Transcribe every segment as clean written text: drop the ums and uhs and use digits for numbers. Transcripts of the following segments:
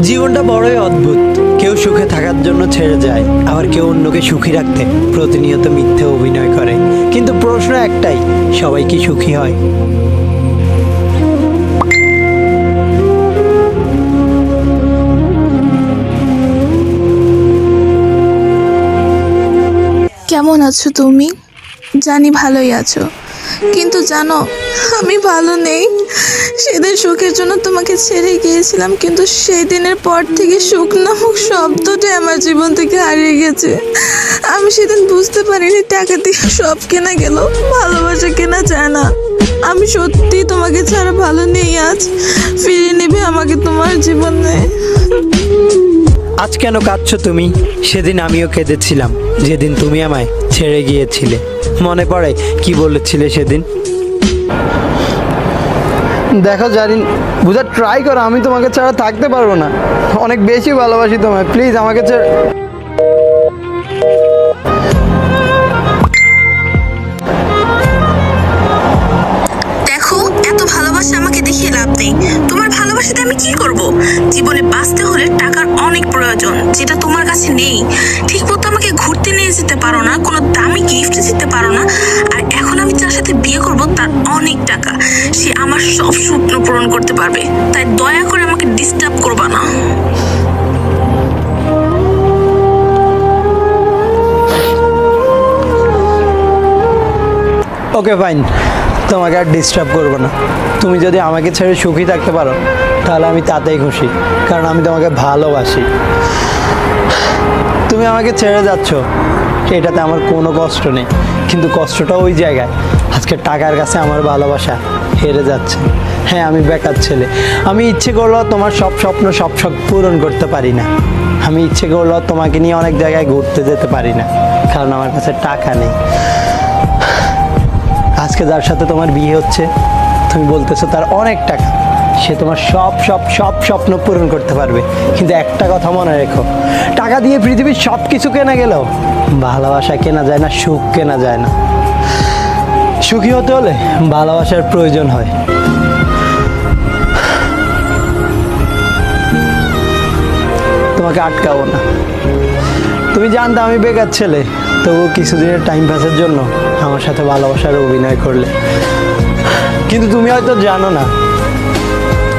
জীবনটা বড়ই অদ্ভুত। কেউ সুখে থাকার জন্য ছেড়ে যায়, আবার কেউ অন্যকে সুখী রাখতে প্রতিনিয়ত মিথ্যে অভিনয় করে। কিন্তু প্রশ্ন একটাই, সবাই কি সুখী হয়? কেমন আছো তুমি? জানি ভালোই আছো, কিন্তু জানো আমি ভালো নেই। সেদিন সুখের জন্য তোমাকে ছেড়ে গিয়েছিলাম, কিন্তু সেই দিনের পর থেকে সুখ নামক শব্দটাই আমার জীবন থেকে হারিয়ে গেছে। আমি সেদিন বুঝতে পারিনি টাকা দিয়ে সব কেনা গেল, ভালোবাসা কেনা যায় না। আমি সত্যি তোমাকে ছাড়া ভালো নেই। আজ ফিরিয়ে নেবে আমাকে তোমার জীবনে। আজ কেন কাঁদছো তুমি? সেদিন আমিও কেঁদেছিলাম, যেদিন তুমি আমায় ছেড়ে গিয়েছিলে। মনে পড়ে কি বলেছিলে সেদিন? দেখো জারিন, বুঝার ট্রাই করো, আমি তোমাকে ছাড়া থাকতে পারবো না। অনেক বেশি ভালোবাসি তোমায়, প্লিজ আমাকে ছেড়ে। দেখো, এত ভালোবাসা আমাকে দেখিয়ে লাভ নেই। তোমার ভালোবাসাতে আমি কি করব? জীবনে বাঁচতে হলে টাকার অনেক প্রয়োজন, যেটা তোমার কাছে নেই। ঠিক মতো আমাকে ঘুরতে নিয়ে যেতে পারো না, কোনো দামি গিফট দিতে পারো না। আর এখন আমি যার সাথে বিয়ে করব তার অনেক টাকা, সে আমার সব স্বপ্ন পূরণ করতে পারবে। তাই দয়া করে আমাকে ডিস্টার্ব করবা না। ওকে ফাইন, তোমাকে আর ডিস্টার্ব করবো না। তুমি যদি আমাকে ছেড়ে সুখী থাকতে পারো তাহলে আমি তাতেই খুশি, কারণ আমি তোমাকে ভালোবাসি। তুমি আমাকে ছেড়ে যাচ্ছ, এটাতে আমার কোনো কষ্ট নেই, কিন্তু কষ্টটা ওই জায়গায় আজকে টাকার কাছে আমার ভালোবাসা হেরে যাচ্ছে। হ্যাঁ, আমি বেকার ছেলে, আমি ইচ্ছে করলেও তোমার সব স্বপ্ন সব শখ পূরণ করতে পারি না। আমি ইচ্ছে করলেও তোমাকে নিয়ে অনেক জায়গায় ঘুরতে যেতে পারি না, কারণ আমার কাছে টাকা নেই। আজকে যার সাথে তোমার বিয়ে হচ্ছে, তুমি বলতেছো তার অনেক টাকা, সে তোমার সব সব সব স্বপ্ন পূরণ করতে পারবে। কিন্তু একটা কথা মনে রেখো, টাকা দিয়ে পৃথিবীর সব কিছু কেনা গেলেও ভালোবাসা কেনা যায় না, সুখ কেনা যায় না। সুখী হতে হলে ভালোবাসার প্রয়োজন হয়। তোমাকে আটকাবো না। তুমি জানতে আমি বেকার ছেলে, তবু কিছুদিনের টাইম পাসের জন্য আমার সাথে ভালোবাসার অভিনয় করলে। কিন্তু তুমি হয়তো জানো না,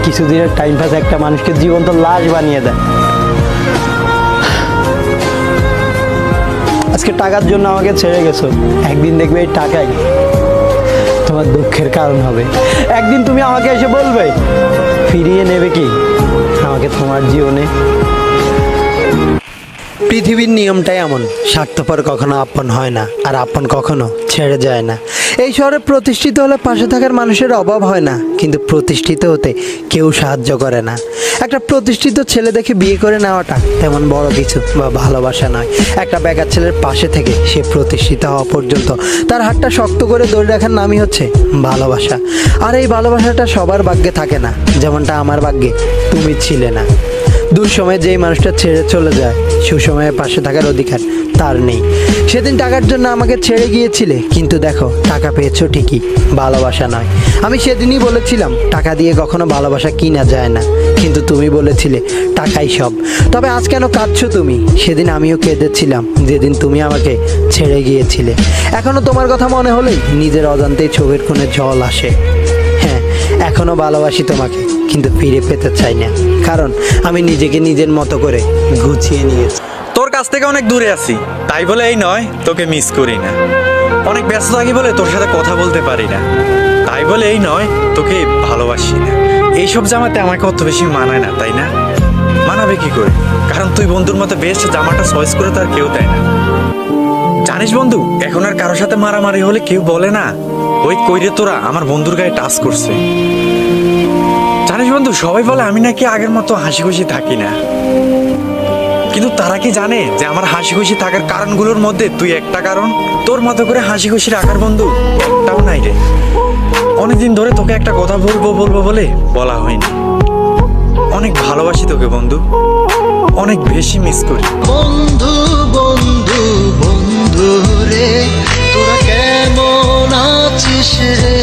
কিছুদিনের টাইম পাস একটা মানুষকে জীবন্ত লাশ বানিয়ে দেয়। আজকে টাকার জন্য আমাকে ছেড়ে গেছো, একদিন দেখবে এই টাকাই তোমার দুঃখের কারণ হবে। একদিন তুমি আমাকে এসে বলবে, ফিরিয়ে নেবে কি আমাকে তোমার জীবনে। পৃথিবীর নিয়মটাই এমন, স্বার্থপর কখনো আপন হয় না, আর আপন কখনো ছেড়ে যায় না। এই শহরে প্রতিষ্ঠিত হলে পাশে থাকার মানুষের অভাব হয় না, কিন্তু প্রতিষ্ঠিত হতে কেউ সাহায্য করে না। একটা প্রতিষ্ঠিত ছেলে দেখে বিয়ে করে নেওয়াটা তেমন বড় কিছু বা ভালোবাসা নয়। একটা বেকার ছেলের পাশে থেকে সে প্রতিষ্ঠিত হওয়া পর্যন্ত তার হাতটা শক্ত করে ধরে রাখার নামই হচ্ছে ভালোবাসা। আর এই ভালোবাসাটা সবার ভাগ্যে থাকে না, যেমনটা আমার ভাগ্যে তুমি ছিলে না। দুঃসময়ে যেই মানুষটা ছেড়ে চলে যায়, সুসময়ে পাশে থাকার অধিকার তার নেই। সেদিন টাকার জন্য আমাকে ছেড়ে গিয়েছিলে, কিন্তু দেখো টাকা পেয়েছো ঠিকই, ভালোবাসা নয়। আমি সেদিনই বলেছিলাম টাকা দিয়ে কখনো ভালোবাসা কিনা যায় না, কিন্তু তুমি বলেছিলে টাকাই সব। তবে আজ কেন কাঁদছো তুমি? সেদিন আমিও কেঁদেছিলাম, যেদিন তুমি আমাকে ছেড়ে গিয়েছিলে। এখনো তোমার কথা মনে হলেই নিজের অজান্তেই চোখের কোণে জল আসে। হ্যাঁ, এখনো ভালোবাসি তোমাকে, কিন্তু ফিরে পেতে চাই না, কারণ আমি নিজেকে নিজের মতো করে গুছিয়ে নিয়েছি। তোর কাছ থেকে অনেক দূরে আছি, তাই বলে এই নয় তোকে মিস করি না। অনেক ব্যস্ত থাকি বলে তোর সাথে কথা বলতে পারি না, তাই বলে এই নয় তোকে ভালোবাসি না। এইসব জামাতে আমাকে অত বেশি মানায় না, তাই না? মানাবে কি করে? কারণ তুই বন্ধুর মতো বেস্ট জামাটা চয়েস করে তার কেউ দেয় না। জানিস বন্ধু, এখন আর কারোর সাথে মারামারি হলে কেউ বলে না ওই কইরে তোরা আমার বন্ধুর গায়ে টাচ করছে। জানিস বন্ধু, সবাই বলে আমি নাকি আগের মতো হাসি খুশি থাকি না, কিন্তু তারা কি জানে যে আমার হাসি খুশি থাকার কারণগুলোর মধ্যে তুই একটা কারণ। তোর মতো করে হাসি খুশি রাখার বন্ধু একটাও নাই রে। অনেকদিন ধরে তোকে একটা কথা বলবো বলবো বলে বলা হয়নি। অনেক ভালোবাসি তোকে বন্ধু, অনেক বেশি মিস করি। বন্ধু বন্ধু বন্ধু রে, তোরা কেমন আছিস রে?